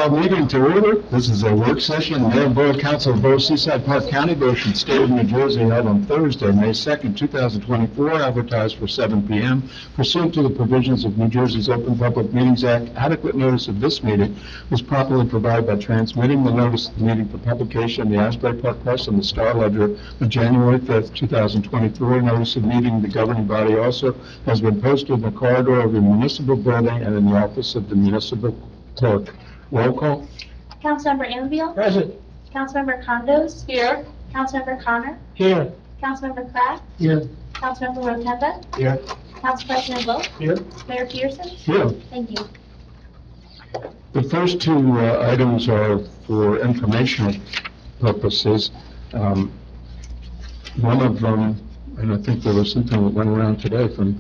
call meeting to order. This is a work session. The Mayor and Borough Council of Borough Seaside Park County, Ocean State of New Jersey, held on Thursday, May 2nd, 2024, advertised for 7 p.m. Pursuant to the provisions of New Jersey's Open Public Meetings Act, adequate notice of this meeting was properly provided by transmitting the notice of the meeting for publication in the Asbury Park Press and the Star Ledger on January 5th, 2024. Notice of meeting, the governing body also has been posted in the corridor of the municipal building and in the office of the municipal clerk. Roll call. Councilmember Anfield? Present. Councilmember Condos? Here. Councilmember Connor? Here. Councilmember Kraft? Here. Councilmember Rotunda? Here. Council President Vogt? Here. Mayor Peterson? Here. Thank you. The first two items are for informational purposes. One of them, and I think there was something that went around today from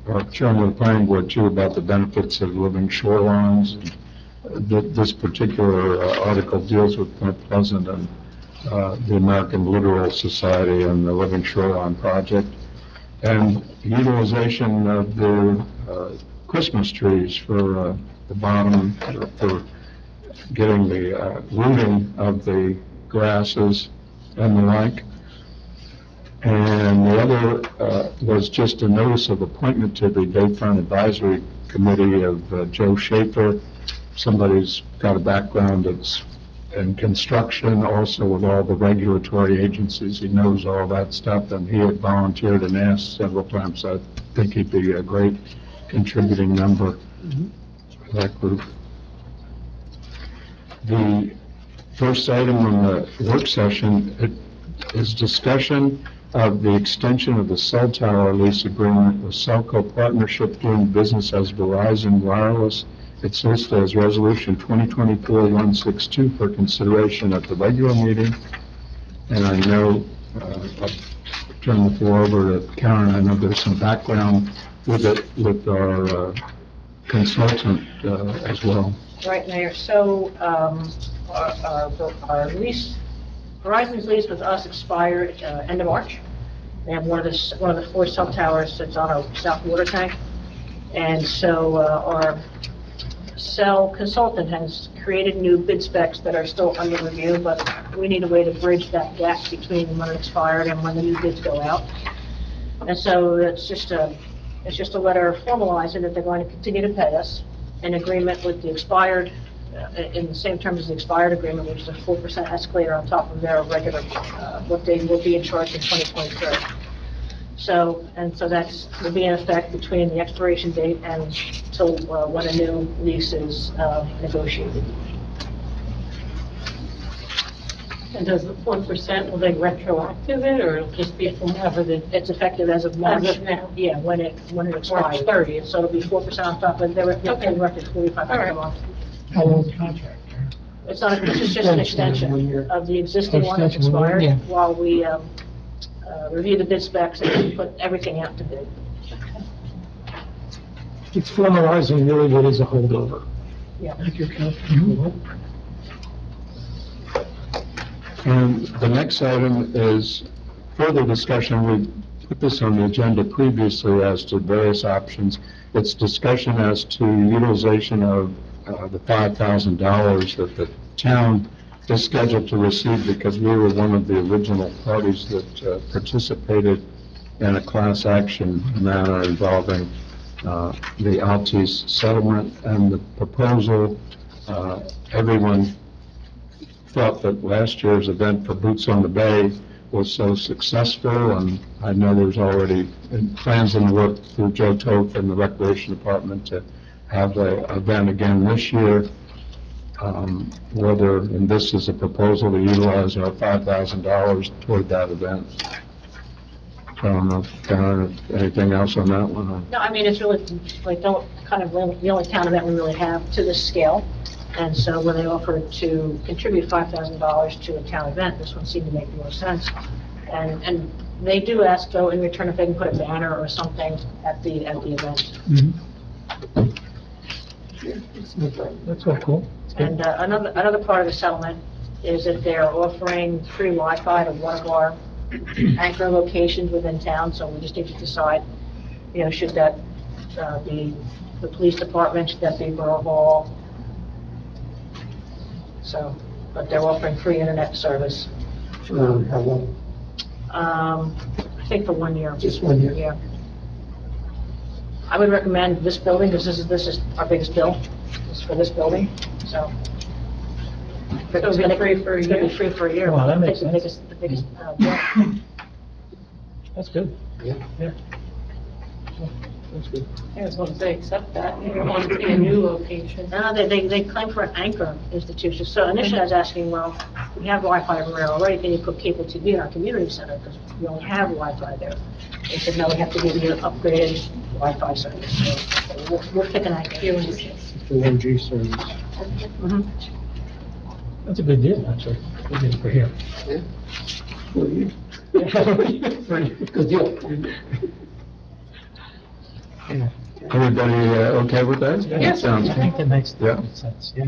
our chairman of the planning board too, about the benefits of living shorelines. This particular article deals with Point Pleasant and the American Littoral Society and the Living Shoreline Project, and utilization of the Christmas trees for the bottom, for getting the rooting of the grasses and the like. And the other was just a notice of appointment to the Bayfront Advisory Committee of Joe Schaefer. Somebody's got a background that's in construction, also with all the regulatory agencies. He knows all that stuff, and he had volunteered and asked several times. I think he'd be a great contributing member of that group. The first item on the work session is discussion of the extension of the cell tower lease agreement with Cellco Partnership doing business as Verizon Wireless. It's listed as Resolution 2024-162 for consideration at the regular meeting. And I know, I'll turn the floor over to Karen. I know there's some background with it, with our consultant as well. Right, Mayor. So our lease, Verizon's lease with us expired end of March. They have one of the 4 cell towers that's on our south water tank, and so our cell consultant has created new bid specs that are still under review, but we need a way to bridge that gap between when it expired and when the new bids go out. And so it's just a letter formalizing that they're going to continue to pay us in agreement with the expired, in the same terms as the expired agreement, which is a 4% escalator on top of their regular, what they will be in charge in 2023. So that's will be in effect between the expiration date and until when a new lease is negotiated. And does the 4%, will they retroactive it, or it'll just be from whenever It's effective as of March. As of now. Yeah, when it expires. March 30th. So it'll be 4% on top of their record $4,500 a month. How long's the contract? It's not, this is just an extension of the existing one that's expired Yeah. while we review the bid specs and put everything out to bid. It's formalizing really what is a holdover. Yeah. Thank you, Councilman. And the next item is further discussion. We put this on the agenda previously as to various options. It's discussion as to utilization of the $5,000 that the town is scheduled to receive, because we were one of the original parties that participated in a class action matter involving the Altice settlement and the proposal. Everyone thought that last year's event for Boots on the Bay was so successful, and I know there's already plans in the work through Joe Toth and the Recreation Department to have the event again this year. Whether, and this is a proposal to utilize our $5,000 toward that event. I don't know, Karen, anything else on that one? No, I mean, it's really like the only town event we really have to this scale. And so when they offered to contribute $5,000 to a town event, this one seemed to make more sense. And they do ask, though, in return if they can put a banner or something at the event. That's all cool. And another part of the settlement is that they're offering free Wi-Fi to one of our anchor locations within town, so we just need to decide, should that be the police department, should that be Borough Hall, So, but they're offering free internet service. For how long? I think for 1 year. Just 1 year? Yeah. I would recommend this building, because this is our biggest bill, is for this building, so. So it'll be free for a It's gonna be year? free for a year. Wow, that makes The sense. biggest bill. That's good. Yeah. Yeah. That's good. As long as they accept that, you don't want to be a new location. No, they claim for an anchor institution. So initially I was asking, well, we have Wi-Fi everywhere already, can you put cable TV in our community center? Because we only have Wi-Fi there. They said, no, we have to give you an upgraded Wi-Fi service. So we'll pick an anchor. For 1G service. Mhm. That's a good deal, actually. Good deal for here. For you. Good deal. Everybody okay with that? Yeah. Sounds I think that makes Yeah. sense, yeah.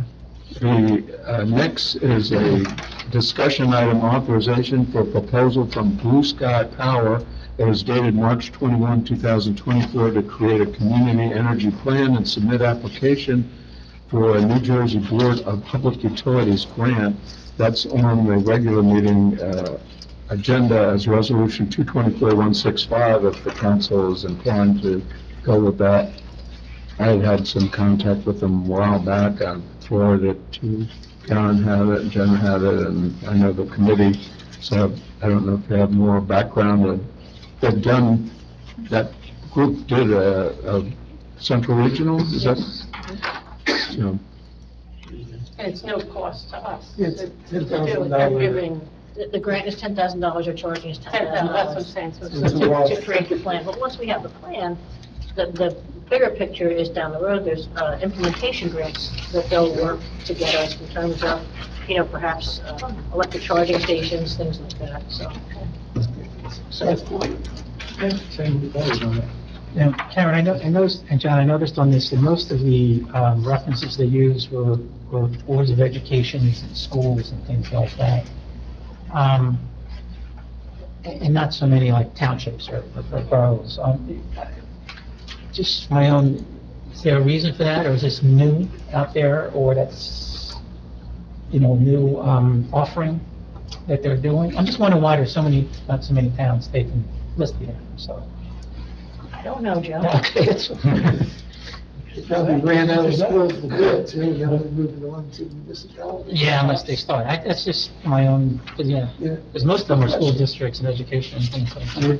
The next is a discussion item authorization for proposal from Blue Sky Power that is dated March 21, 2024, to create a community energy plan and submit application for a New Jersey Board of Public Utilities grant. That's on the regular meeting agenda as Resolution 224-165, if the council is inclined to go with that. I had some contact with them a while back. I forwarded it to Karen, had it, Jen had it, and I know the committee, so I don't know if you have more background. They've done, that group did a Central Regional, is that? So, And it's no cost to us. It's They're $10,000. giving The grant is $10,000, they're charging us $10,000, that's what I'm $10,000 saying, so It's it's a lot. to create the plan. But once we have the plan, the bigger picture is down the road, there's implementation grants that they'll work to get us in terms of, perhaps electric charging stations, things like that, so. Now, Karen, I noticed, and John, I noticed on this, that most of the references they used were boards of education and schools and things like that. And not so many like townships or boroughs. Just my own, is there a reason for that, or is this new out there, or that's, new offering that they're doing? I'm just wondering why there's not so many towns they can list here, so. I don't know, Joe. Okay, that's. They probably ran out of schools for good, so you gotta move it on to municipalities. Yeah, unless they start. That's just my own, Yeah. because most of them are school districts and education and things like that.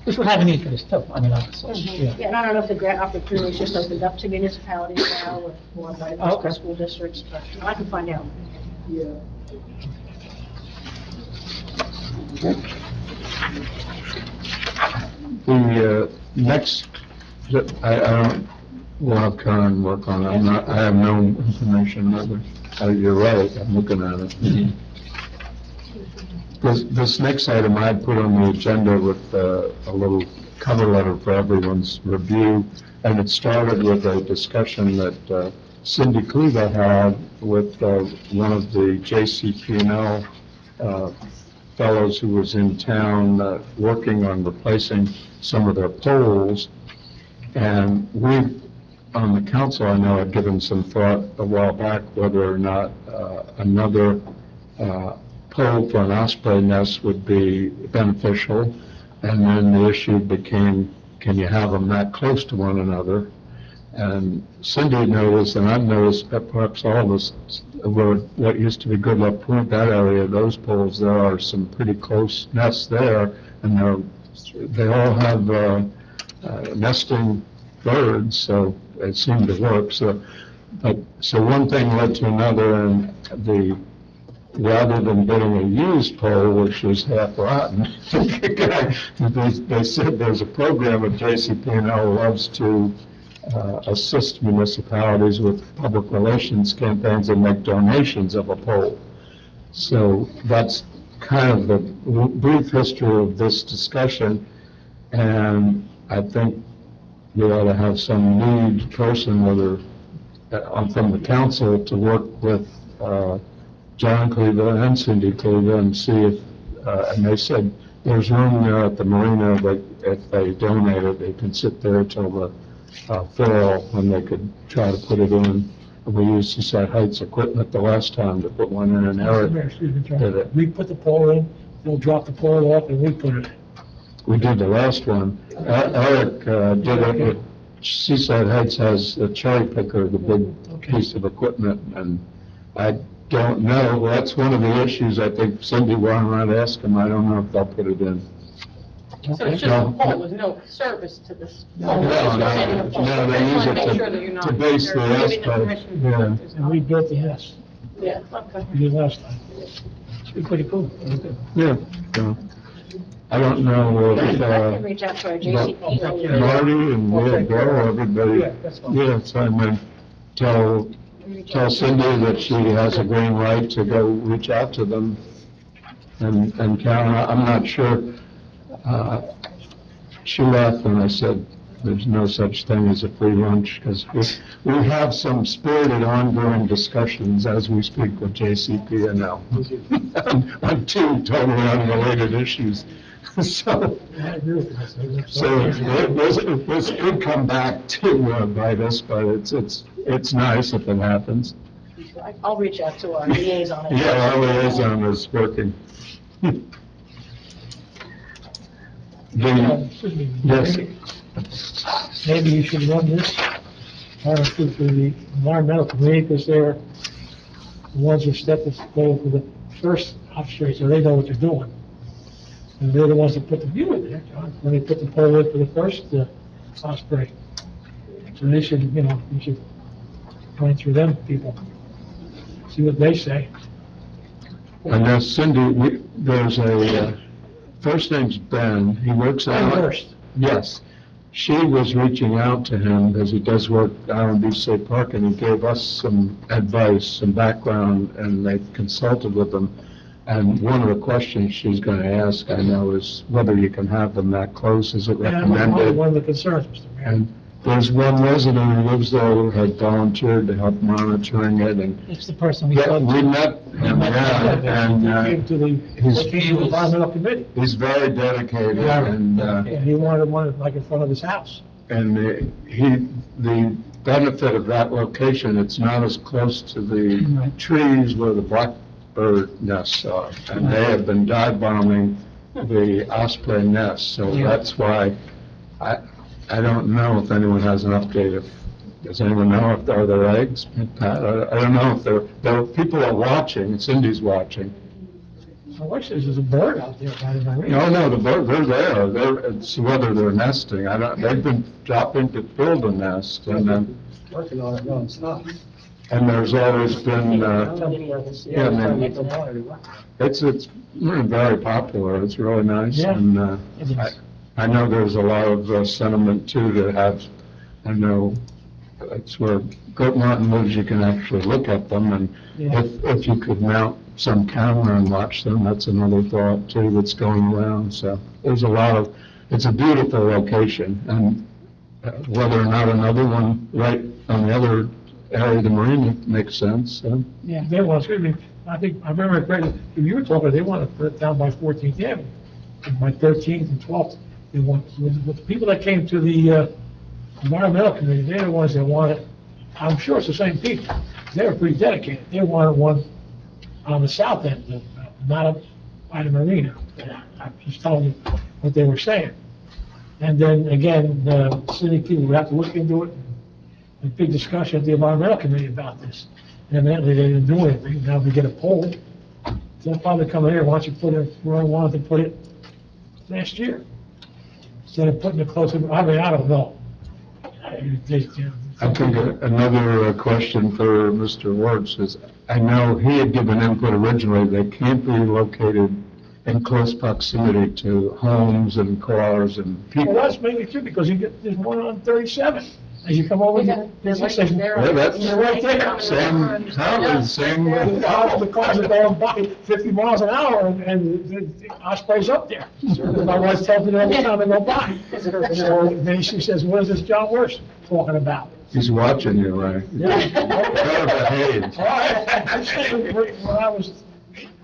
Which would have a need for this too, I mean, obviously, yeah. Yeah, and I don't know if the grant opportunities just opened up to municipalities now, with more invited Oh, okay. to school districts, but I can find out. Yeah. Okay. The next, I don't, we'll have Karen work on it. I have no information other. You're right, I'm looking at it. This next item I put on the agenda with a little cover letter for everyone's review, and it started with a discussion that Cindy Cleva had with one of the JCP&L fellows who was in town working on replacing some of their poles. And we, on the council, I know, had given some thought a while back whether or not another pole for an osprey nest would be beneficial. And then the issue became, can you have them that close to one another? And Cindy noticed, and I've noticed that perhaps all of us, where what used to be Good Luck Point, that area, those poles, there are some pretty close nests there, and they all have nesting birds, so it seemed to work. So one thing led to another, and rather than getting a used pole, which was half rotten, they said there's a program at JCP&L loves to assist municipalities with public relations campaigns and make donations of a pole. So that's kind of the brief history of this discussion, and I think we ought to have some lead person, whether from the council, to work with John Cleva and Cindy Cleva and see if, and they said there's room there at the marina, but if they donate it, they can sit there till the fall, when they could try to put it in. we used Seaside Heights equipment the last time to put one in, and Eric Excuse me, did John. it. We put the pole in, they'll drop the pole off, and we put it in. We did the last one. Eric did it, with Seaside Heights has a cherry picker, the big Okay. piece of equipment, and I don't know, that's one of the issues I think Cindy wanted to ask him, I don't know if they'll put it in. So it's just a pole, there's no service to this pole? No, It's just getting a pole. no, they Just use wanna it make sure that you're to not- base the you're giving them asphalt, permission. yeah. There's And we not- built the nest. Yeah, okay. We did last time. It's pretty cool. Pretty good. Yeah, yeah. I don't know I if, can reach out to our JCP. Yeah. Marty and Will Go, everybody, Yeah, that's fine. yeah, so I mean, tell Cindy that she has a green light to go reach out to them and Karen, I'm not sure, she laughed when I said there's no such thing as a free lunch, because we have some spirited ongoing discussions as we speak with JCP&L on two totally unrelated issues. So, I agree with you. it could come back to bite us, but it's nice if it happens. I'll reach out to our liaison. Yeah, our liaison is working. Excuse me. Yes. Maybe you should run this, through the environmental committee, because they're the ones who stepped this goal for the first Osprey, so they know what they're doing. And they're the ones that put the view in there, John, when they put the pole in for the first Osprey. So they should, you should run through them people, see what they say. I know Cindy, there's a, first name's Ben, he works out. First. Yes. She was reaching out to him, because he does work down in Beach State Park, and he gave us some advice, some background, and they consulted with him. And one of the questions she's going to ask, I know, is whether you can have them that close, is it Yeah, recommended? one of the concerns, Mr. Mayor. And there's one resident who lives there who had volunteered to help monitoring it, and It's the person we yeah, spoke we to. met him, yeah, and Came to the, he's- came to the environmental committee, he's very dedicated, Yeah. and and he wanted one like in front of his house. the benefit of that location, it's not as close to the Right. trees where the blackbird nests are, and they have been dive bombing the osprey nests, so Yeah. that's why, I don't know if anyone has an update, does anyone know if there are their eggs? Pat, I don't know if people are watching, Cindy's watching. I wish there's a bird out there by the marina. No, they're there, it's whether they're nesting, they've been dropping to build a nest, and then, Working on it, no, it's not. and there's always been, yeah, man. it's very popular, it's really nice, Yeah. and, It is. I know there's a lot of sentiment too to have, I know, it's where Goat Mountain lives, you can actually look at them, and Yeah. if you could mount some camera and watch them, that's another thought too that's going around, so there's a lot of, it's a beautiful location, and whether or not another one right on the other area of the marina makes sense, so. Yeah, they want, excuse me, I think, I remember correctly, if you were talking, they want to put it down by 14th Avenue, and by 13th and 12th, they want, with the people that came to the environmental committee, they're the ones that want it, I'm sure it's the same people, they were pretty dedicated, they wanted one on the south end, not up by the marina. I'm just telling you what they were saying. And then again, the city people would have to look into it, a big discussion at the environmental committee about this. And evidently they didn't do anything, now we get a poll. They'll probably come here, why don't you put it, where I wanted to put it last year. Instead of putting it closer, I mean, I don't know. I think another question for Mr. Wertz is, I know he had given input originally, they can't be located in close proximity to homes and cars and Well, people. that's mainly true, because you get, there's one on 37, as you come over. There's like, station. Yeah, that's You're right there. same house, same, All the cars are going by 50 miles an hour, and the Osprey's up there. My wife tells me every time I go by. So then she says, what is this John Wirtz talking about? he's watching you, right? Better behave. Well, I'm saying, when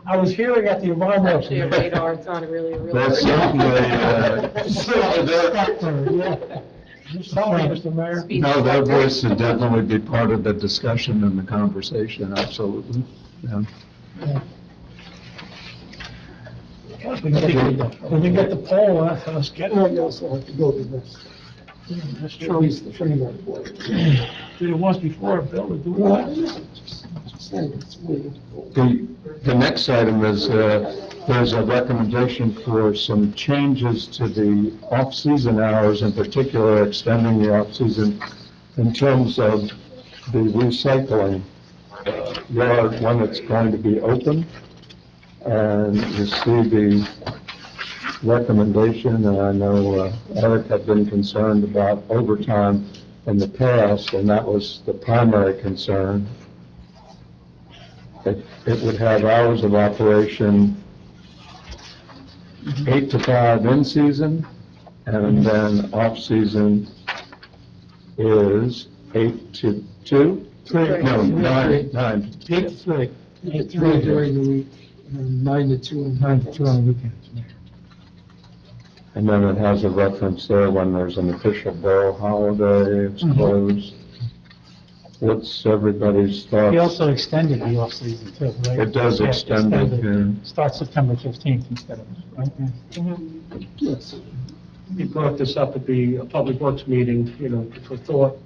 I was hearing at the environmental. Actually, a radar, it's not really a real. That's certainly, certainly there. Yeah. Sorry, Mr. Mayor. No, their voice should definitely be part of the discussion and the conversation, absolutely. Yeah. When we get the poll, let's get And it. we also have to go to this, That's at true. least the framework board. Did it once before, Bill, to do Well, I that? don't know, just saying it's way. The next item is, there's a recommendation for some changes to the off-season hours, in particular extending the off-season in terms of the recycling yard when it's going to be open. And you see the recommendation, and I know Eric had been concerned about overtime in the past, and that was the primary concern. It would have hours of operation 8 to 5 in season, and then off season is 8 to 2? Three. No, 9. 8 to 3. 8 to 3 during the week, and 9 to 2 on 9 to 2 on the weekends. And then it has a reference there when there's an official borough holiday, it's closed. What's everybody's We thoughts? also extended the off-season too, right? It does Yeah, extend it, extended. yeah. Starts September 15th instead of, right? Yeah. Yes. We brought this up at the Public Works meeting, you know, for thought.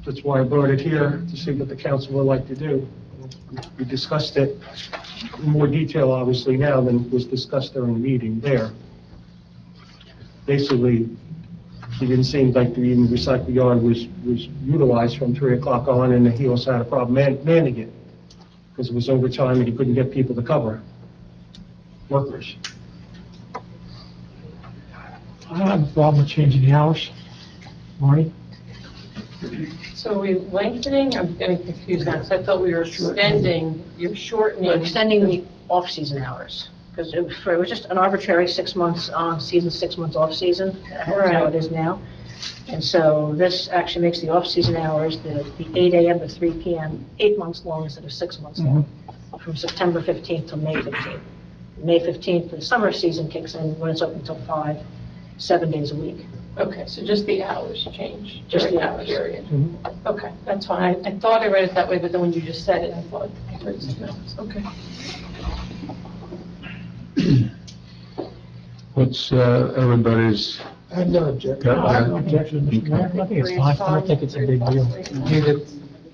That's why I brought it here, to see what the council would like to do. We discussed it in more detail, obviously, now than was discussed during the meeting there. Basically, it didn't seem like the even recycle yard was utilized from 3 o'clock on, and he also had a problem manning it, because it was overtime and he couldn't get people to cover, workers. I don't have a problem with changing the hours. Marty? So are we lengthening? I'm getting confused now, because I thought we were extending, you're shortening. We're extending the off-season hours, because it was just an arbitrary 6 months on season, 6 months off season. That's how Right. it is now. And so this actually makes the off-season hours, the 8 AM to 3 PM, 8 months long instead of 6 months long, from September 15th to May 15th. May 15th, the summer season kicks in when it's open until 5, 7 days a week. Okay, so just the hours change Just during the that hours. period? Okay, that's fine. I thought I read it that way, but then when you just said it, I thought I heard something else. Okay. What's everybody's, I have no objection. Got I have no that? objection, Mr. Mayor. I think it's fine. I don't think it's a big deal. I mean, it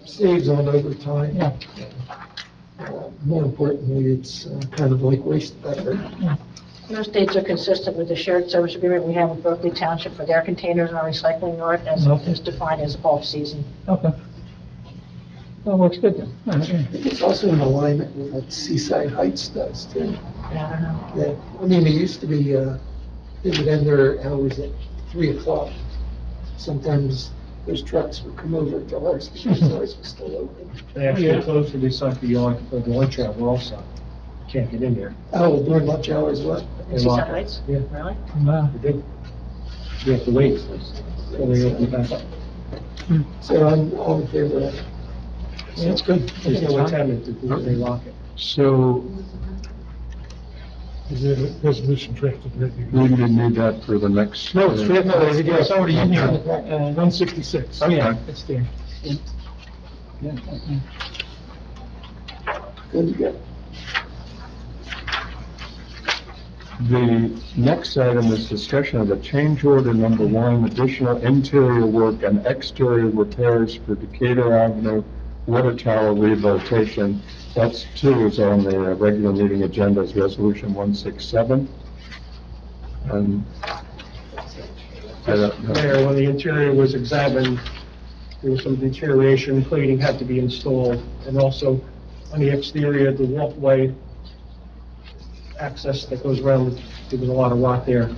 saves on overtime. Yeah. More importantly, it's kind of like waste effort. Those dates are consistent with the shared service agreement we have with Berkeley Township for their containers in our recycling yard, as Okay. is defined as off-season. Okay. That works good then. All right, yeah. It's also in alignment with what Seaside Heights does too. Yeah, I don't know. Yeah, I mean, it used to be, they would end their hours at 3 o'clock. Sometimes those trucks would come over to ours because ours was still open. They actually closed the recycle yard for the lunch hour also. Can't get in there. Oh, during lunch hours, what? They Seaside lock it. Heights? Yeah. Really? Wow. They do. You have to wait till they open back up. So I'm all in favor of it. Yeah, it's good. There's no attendant before they lock it. so Is there a resolution drafted? we didn't need that for the next? No, it's drafted, It's already in here. 166. Oh, yeah, Okay. it's there. Yeah. Yeah, yeah. Good to go. The next item is discussion of a change order number 1, additional interior work and exterior repairs for Decatur Avenue water tower rehabilitation. That's 2 is on the regular meeting agenda as resolution 167. And I don't know. There, when the interior was examined, there was some deterioration, plating had to be installed, and also on the exterior, the walkway access that goes around, there was a lot of rot there.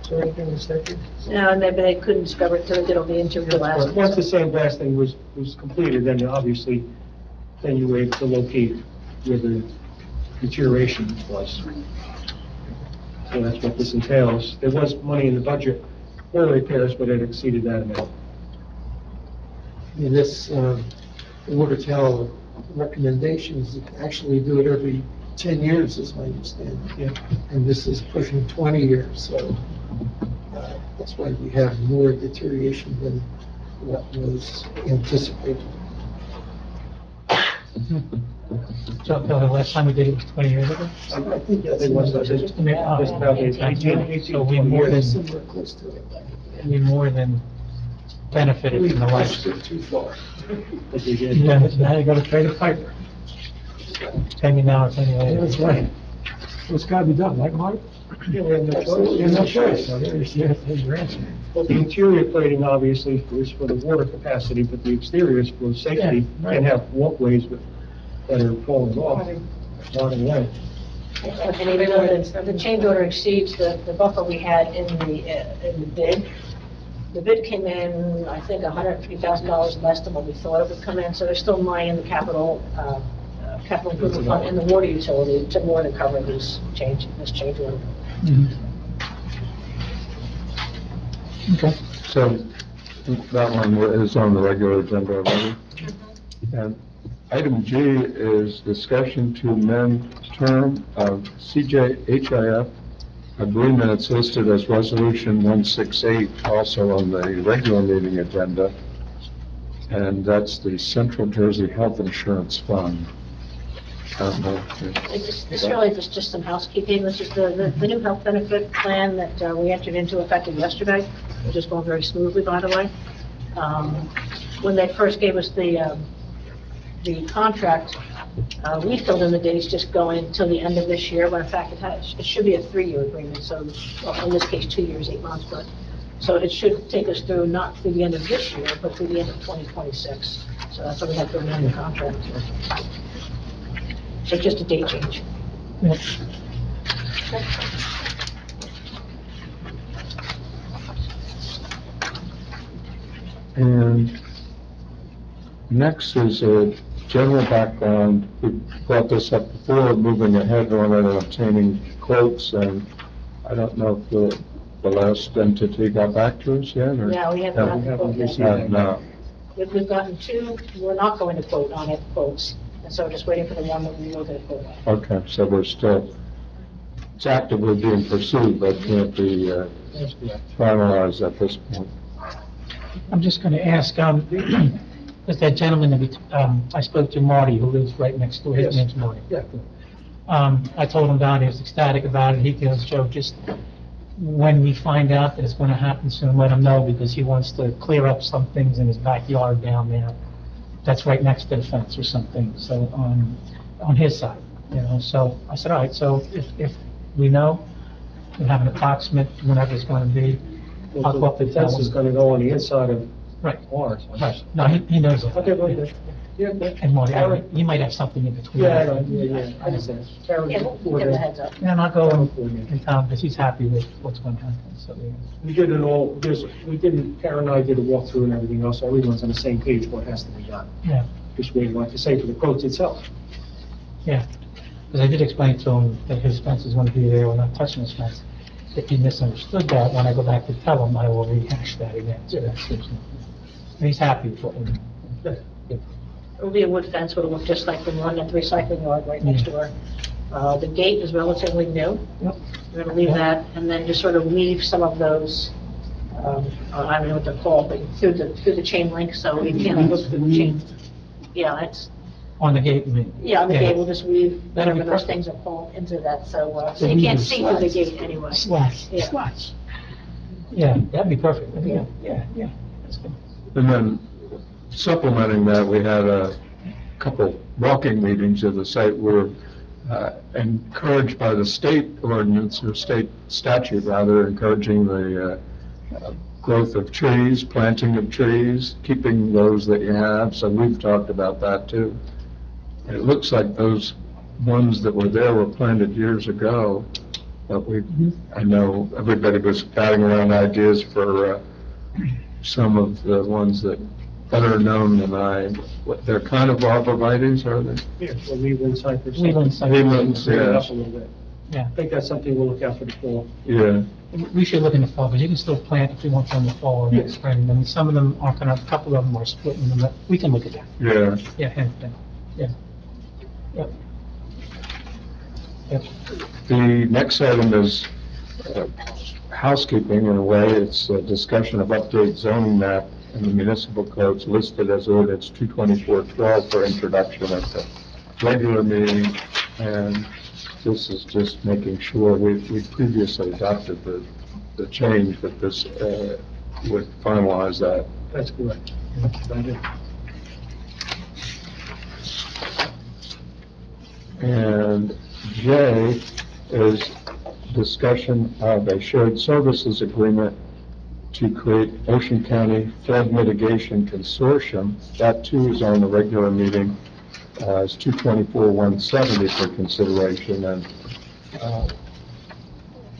So anything was taken? No, and they couldn't discover it until they did all the interior last. Once the sandblasting was completed, then obviously, then you were able to locate where the deterioration was. So that's what this entails. There was money in the budget for repairs, but it exceeded that amount. I mean, this, water tower recommendations actually do it every 10 years, is my understanding. Yeah. And this is pushing 20 years, so That's why we have more deterioration than what was anticipated. So the last time we did it was 20 years ago? I think that's. It was, just about 18 So we more than, Somewhere close to it. we more than benefited We from the pushed life. it too far. But they did. Yeah, but now you gotta trade a piper. 10 years now or 10 years later. That's right. What's gotta be done, right, Mark? Yeah, we have no You have no choice. choice, so there's your answer. Well, the interior plating obviously is for the water capacity, but the exterior is for safety. Yeah, right. And have walkways that are falling off, rotting away. And even though the change order exceeds the buffer we had in the bid, the bid came in, I think, $150,000 less than what we thought it would come in, so there's still money in the capital improvement fund in the water utility to more than cover this change order. Okay. So that one is on the regular agenda already. And item G is discussion to amend term of CJHIF agreement. It's listed as Resolution 168, also on the regular meeting agenda. And that's the Central Jersey Health Insurance Fund. I don't know if This really is just some housekeeping. This is the new health benefit plan that we entered into effective yesterday, which is going very smoothly, by the way. When they first gave us the contract, we filled in the dates just going until the end of this year, when in fact it should be a 3-year agreement, so, well, in this case, 2 years, 8 months, but, so it should take us through, not through the end of this year, but through the end of 2026. So that's what we have to amend the contract. So just a date change. Yep. And next is a general background. We brought this up before, moving ahead on it and obtaining quotes, and I don't know if the last entity got back to us yet, or? Yeah, we haven't gotten a quote yet. No. We've gotten 2, we're not going to quote on it, quotes, and so we're just waiting for the one that we were going to quote on. Okay, so we're still, it's actively being pursued, but can't be finalized at this point. I'm just gonna ask, there's that gentleman that I spoke to, Marty, who lives right next door, his Yes. name's Marty. Yeah. I told him about it, he was ecstatic about it, he goes, Joe, just when we find out that it's gonna happen soon, let him know, because he wants to clear up some things in his backyard down there. That's right next to the fence or something, so, on his side, you know, so I said, all right, so if we know, we have an approximate, whenever it's gonna be, I'll go up The and tell fence is him. gonna go on the inside of Right, ours. right, no, he knows it. Okay, very good. Yeah, good. And Marty, you might have something in between. Yeah, I know, yeah. I understand. Karen, Yeah, we'll give him a heads up. And I'll go in town, because he's happy with what's going to happen, so, yeah. We did it all, Karen and I did a walkthrough and everything else, so everyone's on the same page what has to be done. Yeah, Just waiting, like I say, for the quotes itself. yeah, because I did explain to him that his fence is going to be there, we're not touching his fence. If he misunderstood that, when I go back to tell him, I will rehash that again, so that's, and he's happy with what we're doing. It'll be a wood fence, it'll look just like the one at the recycling yard right next door. The gate is relatively new. Yep. We're gonna leave that, and then just sort of leave some of those, I don't know what they're called, but through the chain link, so we can't look through the chain. Yeah, it's, On the gate, I mean. yeah, on the gate, we'll just weave That'll be whatever those perfect. things are called into that, so So you we can't do see through the slats. gate anyway. Slats, Yeah. slats. Yeah, that'd be perfect, that'd be good. Yeah, that's good. And then supplementing that, we had a couple walking meetings at the site. We're encouraged by the state ordinance, or state statute rather, encouraging the growth of trees, planting of trees, keeping those that you have, so we've talked about that too. It looks like those ones that were there were planted years ago, but I know everybody was batting around ideas for some of the ones that better known than I. They're kind of arborvitaes, are they? Yeah, so Leland cypress. Leland cypress. Leland's, Bring it yeah. up a little bit. Yeah. I think that's something we'll look out for the fall. Yeah. We should look in the fall, because you can still plant if you want to in the fall or next Yeah. spring. I mean, some of them aren't gonna, a couple of them are splitting them, but we can look at that. Yeah. Yeah, yeah. Yep. Yep. The next item is housekeeping in a way. It's a discussion of update zoning map and the municipal codes listed as ordinance 22412 for introduction at the regular meeting. And this is just making sure we previously adopted the change, but this would finalize that. That's correct. That's about it. And J is discussion of a shared services agreement to create Ocean County Flood Mitigation Consortium. That too is on the regular meeting as 224-170 for consideration. And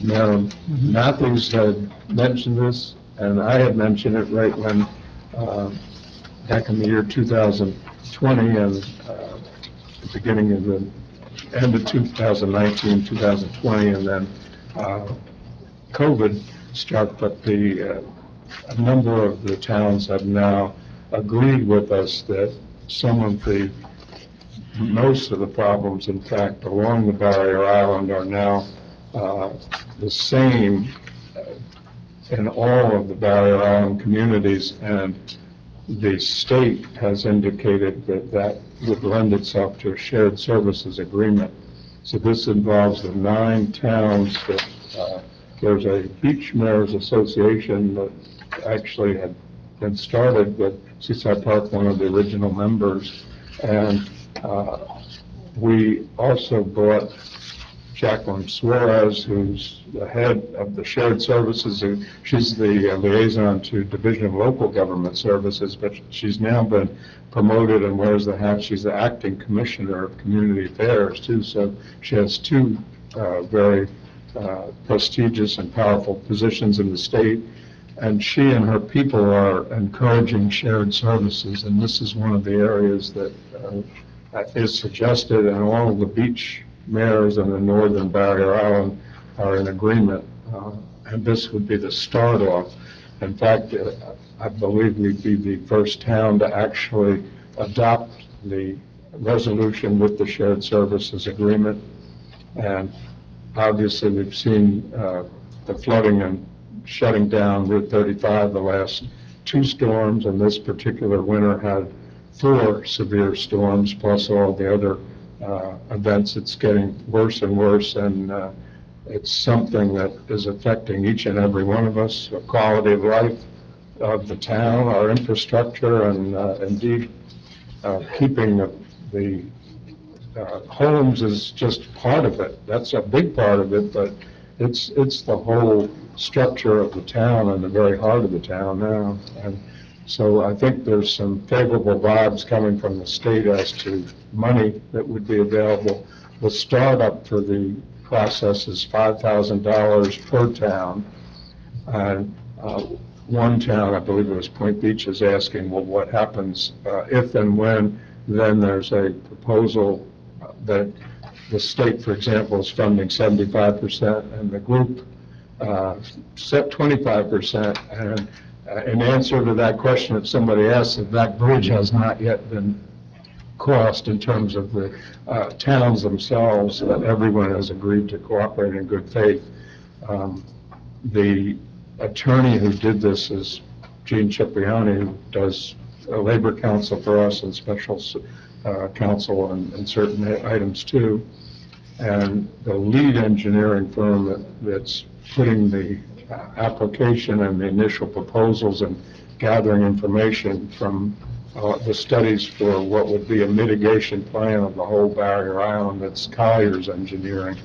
Madam Matthews had mentioned this, and I had mentioned it right when, back in the year 2020 and the beginning of the end of 2019, 2020, and then COVID struck, but a number of the towns have now agreed with us that most of the problems, in fact, along the barrier island are now the same in all of the barrier island communities, and the state has indicated that would lend itself to a shared services agreement. So this involves the 9 towns that there's a Beach Mayors Association that actually had been started with Seaside Park, one of the original members, and we also brought Jacqueline Suarez, who's the head of the shared services. She's the liaison to Division of Local Government Services, but she's now been promoted and wears the hat. She's the acting commissioner of community affairs too. So she has 2 very prestigious and powerful positions in the state. And she and her people are encouraging shared services, and this is one of the areas that is suggested, and all of the beach mayors in the northern barrier island are in agreement, and this would be the start off. In fact, I believe we'd be the first town to actually adopt the resolution with the shared services agreement. And obviously we've seen the flooding and shutting down Route 35 the last 2 storms, and this particular winter had 4 severe storms plus all the other events. It's getting worse and worse, and it's something that is affecting each and every one of us, the quality of life of the town, our infrastructure, and indeed keeping the homes is just part of it. That's a big part of it, but it's the whole structure of the town and the very heart of the town now. And so I think there's some favorable vibes coming from the state as to money that would be available. The startup for the process is $5,000 per town. And one town, I believe it was Point Beach, is asking, well, what happens if and when? Then there's a proposal that the state, for example, is funding 75% and the group set 25%. And in answer to that question, if somebody asks if that bridge has not yet been crossed in terms of the towns themselves, that everyone has agreed to cooperate in good faith. The attorney who did this is Gene Cipriani, who does labor counsel for us and special counsel and certain items too. And the lead engineering firm that's putting the application and the initial proposals and gathering information from the studies for what would be a mitigation plan of the whole barrier island, that's Collier's Engineering.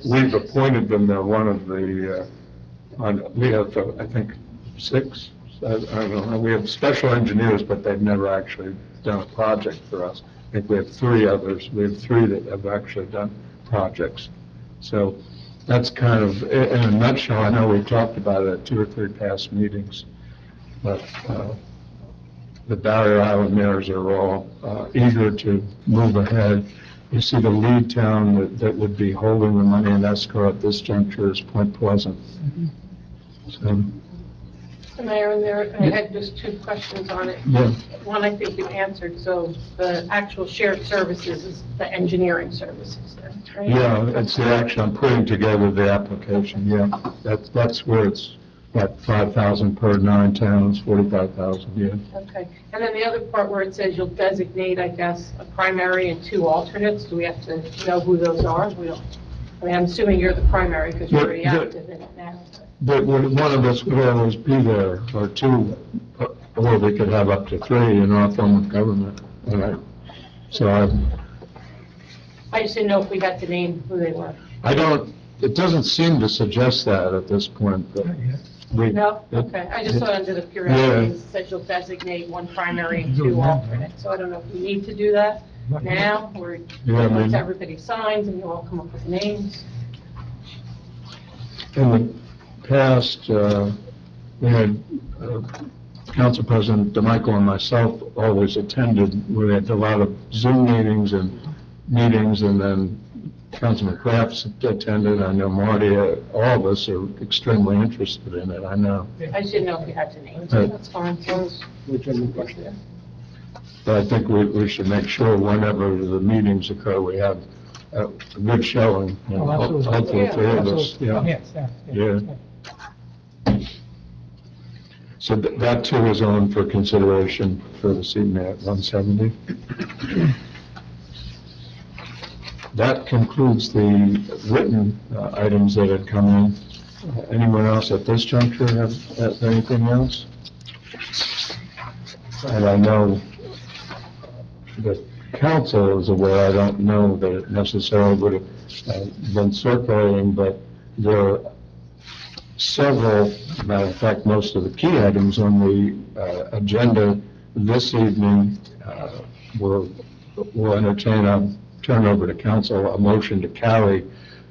We've appointed them. They're one of the, we have, I think, 6. I don't know. We have special engineers, but they've never actually done a project for us. I think we have 3 others. We have 3 that have actually done projects. So that's kind of, in a nutshell, I know we talked about it at 2 or 3 past meetings, but the barrier island mayors are all eager to move ahead. You see the lead town that would be holding the money in escrow at this juncture is Point Pleasant. So Mr. Mayor, and there, I had just two questions on it. Yeah. One, I think you answered, so the actual shared services is the engineering services then, right? Yeah, it's the action, I'm putting together the application, yeah. That's where it's, what, 5,000 per 9 towns, 45,000, yeah. Okay, and then the other part where it says you'll designate, I guess, a primary and 2 alternates, do we have to know who those are? We don't, I mean, I'm assuming you're the primary because you're already Yeah, active in it now. But one of us would always be there, or 2, or we could have up to 3 in our form of government. All right. So I just didn't know if we had to name who they were. I don't, it doesn't seem to suggest that at this point, but we. No? Okay, I just saw under the periodicals, it says you'll designate 1 primary and 2 alternates, so I don't know if we need to do that now, or Yeah, I mean- once everybody signs and you all come up with names. In the past, we had Council President DeMichael and myself always attended. We had a lot of Zoom meetings, and then Councilman Crafts attended. I know Marty, all of us are extremely interested in it, I know. I just didn't know if you had to name, Right. so that's fine, as long as Which one was question? But I think we should make sure whenever the meetings occur, we have a good showing. You know, Oh, absolutely. Hopefully Yeah. 3 of us, Absolutely. yeah. Yes, yeah. Yeah. So that too is on for consideration for this evening at 170. That concludes the written items that had come in. Anyone else at this juncture have anything else? And I know that council is aware, I don't know that it necessarily would have been circulating, but there are several, matter of fact, most of the key items on the agenda this evening will entertain, I'll turn over to council a motion to carry,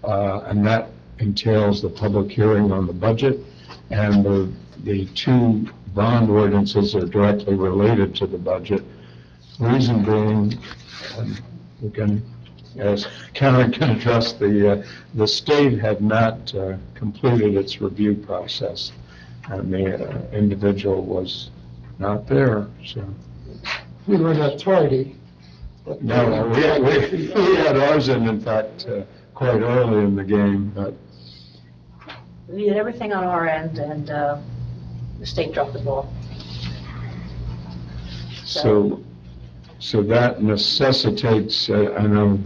and that entails the public hearing on the budget, and the 2 bond ordinances are directly related to the budget. Reason being, we can, as Karen can address, the state had not completed its review process, and the individual was not there, so. We were not tardy. but- No, we had ours in fact, quite early in the game, but, We did everything on our end, and the state dropped the ball. so that necessitates, I know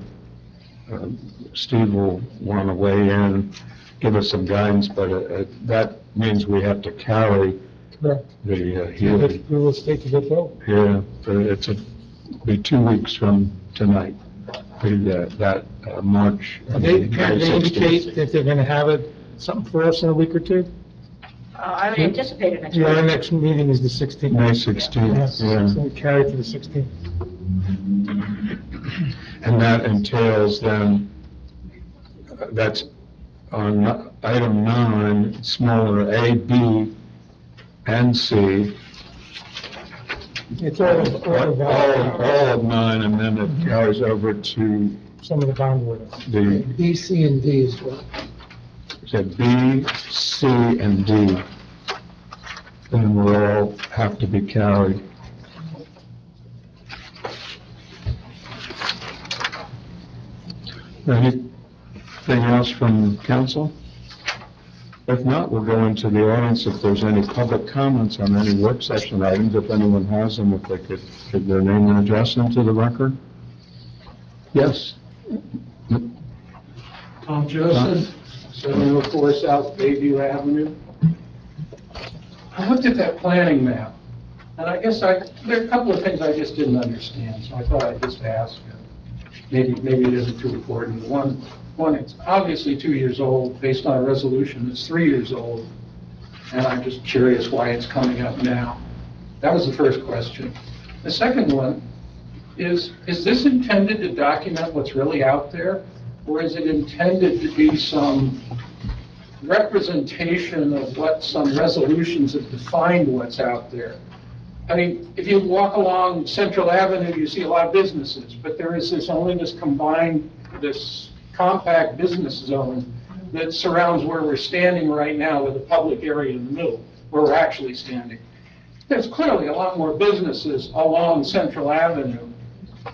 Steve will want to weigh in, give us some guidance, but that means we have to carry Correct. the hearing. We will state to the vote. Yeah, be 2 weeks from tonight, that March. Can they May 16th. indicate that they're gonna have it, something for us in a week or 2? I would anticipate it next Yeah, our week. next meeting is the 16th. May 16th, Yes, yeah. so we carry to the 16th. And that entails then, that's on item 9, smaller A, B, and C. It's all All of 9, and then it carries over to some of the bond orders. the, B, C, and D as well. said B, C, and D. Then will all have to be carried. Anything else from council? If not, we'll go into the audience if there's any public comments on any work session items, if anyone has them, if they could give their name and address into the record. Yes? Tom Joseph, 704 South Bayview Avenue. I looked at that planning map, and I guess there are a couple of things I just didn't understand, so I thought I'd just ask. Maybe it isn't too important. One, it's obviously 2 years old, based on a resolution that's 3 years old, and I'm just curious why it's coming up now. That was the first question. The second one is this intended to document what's really out there, or is it intended to be some representation of what some resolutions have defined what's out there? I mean, if you walk along Central Avenue, you see a lot of businesses, but there is this combined, this compact business zone that surrounds where we're standing right now with a public area in the middle. where we're actually standing. There's clearly a lot more businesses along Central Avenue.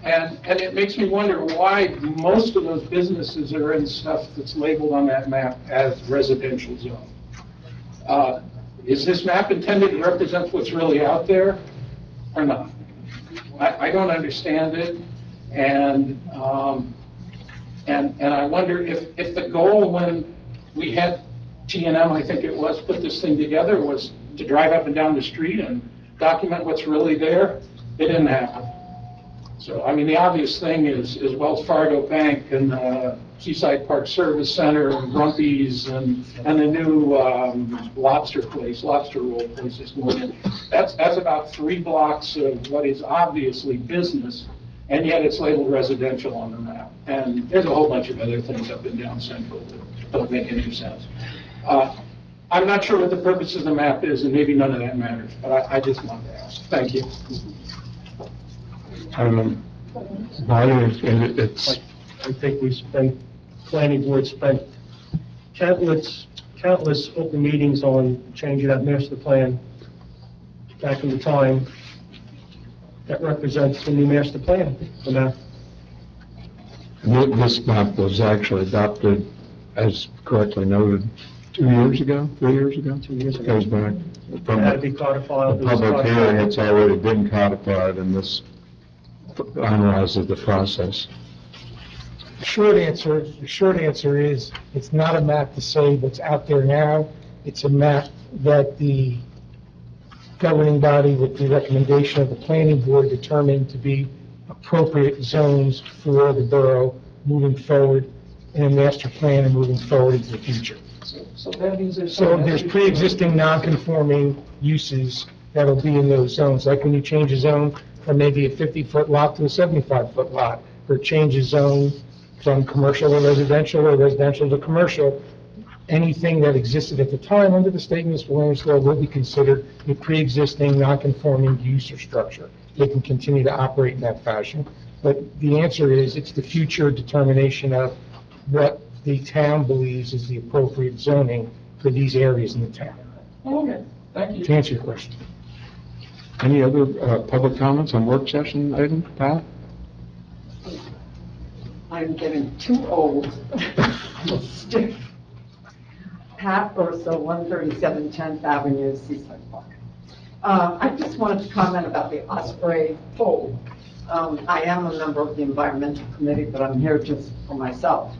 And it makes me wonder why most of those businesses are in stuff that's labeled on that map as residential zone. Is this map intended to represent what's really out there or not? I don't understand it. And I wonder if the goal when we had T&M, I think it was, put this thing together was to drive up and down the street and document what's really there. It didn't happen. So, I mean, the obvious thing is Wells Fargo Bank and Seaside Park Service Center and Grumpy's and the new lobster roll place is going in. That's about 3 blocks of what is obviously business, and yet it's labeled residential on the map. And there's a whole bunch of other things up and down Central that don't make any sense. I'm not sure what the purpose of the map is, and maybe none of that matters, but I just wanted to ask. Thank you. It's, I think planning board spent countless open meetings on changing that master plan back in the time. That represents the new master plan, the map. this map was actually adopted, as correctly noted, 2 years ago, 3 years ago? 2 years ago. Goes back. It From had to be codified. the public hearing, it's already been codified, and this analyzes the process. The short answer is, it's not a map to say what's out there now. It's a map that the governing body, with the recommendation of the planning board, determined to be appropriate zones for the borough moving forward in a master plan and moving forward into the future. So that means there's. So there's pre-existing non-conforming uses that'll be in those zones, like when you change a zone from maybe a 50-foot lot to a 75-foot lot, or change a zone from commercial to residential or residential to commercial. Anything that existed at the time under the state municipal land use law will be considered a pre-existing non-conforming use or structure. They can continue to operate in that fashion. But the answer is, it's the future determination of what the town believes is the appropriate zoning for these areas in the town. Okay, thank you. To answer your question. Any other public comments on work session item, Pat? I'm getting too old. I'm stiff. Pat Urso, 137 10th Avenue, Seaside Park. I just wanted to comment about the Osprey poll. I am a member of the environmental committee, but I'm here just for myself.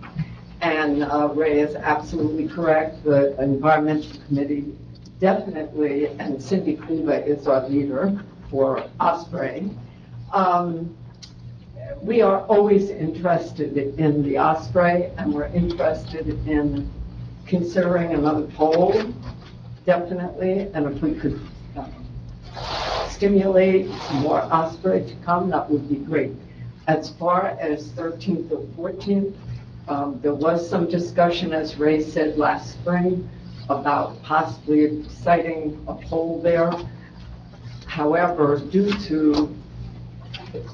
And Ray is absolutely correct. The environmental committee definitely, and Cindy Kluba is our leader for Osprey. We are always interested in the Osprey, and we're interested in considering another poll, definitely. And if we could stimulate more Osprey to come, that would be great. As far as 13th or 14th, there was some discussion, as Ray said last spring, about possibly citing a poll there. However, due to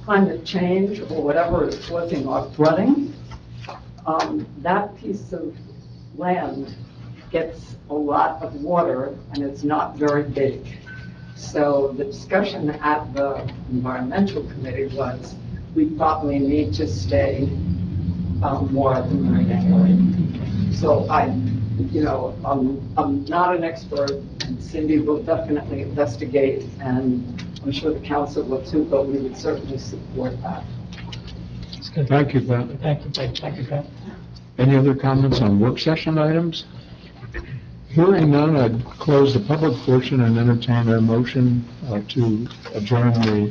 climate change or whatever is causing our flooding, that piece of land gets a lot of water and it's not very big. So the discussion at the environmental committee was, we probably need to stay more at the marina area. So I'm not an expert, and Cindy will definitely investigate, and I'm sure the council will too, but we would certainly support that. Thank you, Pat. Thank you, Pat. Any other comments on work session items? Hearing none, I'd close the public portion and entertain a motion to adjourn the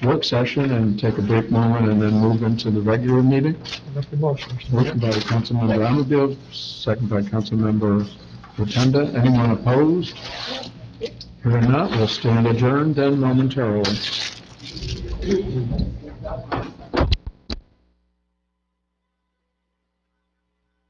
work session and take a brief moment and then move into the regular meeting. Make the motion. Motion by Councilmember Ammaville, second by Councilmember Rotunda. Anyone opposed? Hearing none, we'll stand adjourned then momentarily.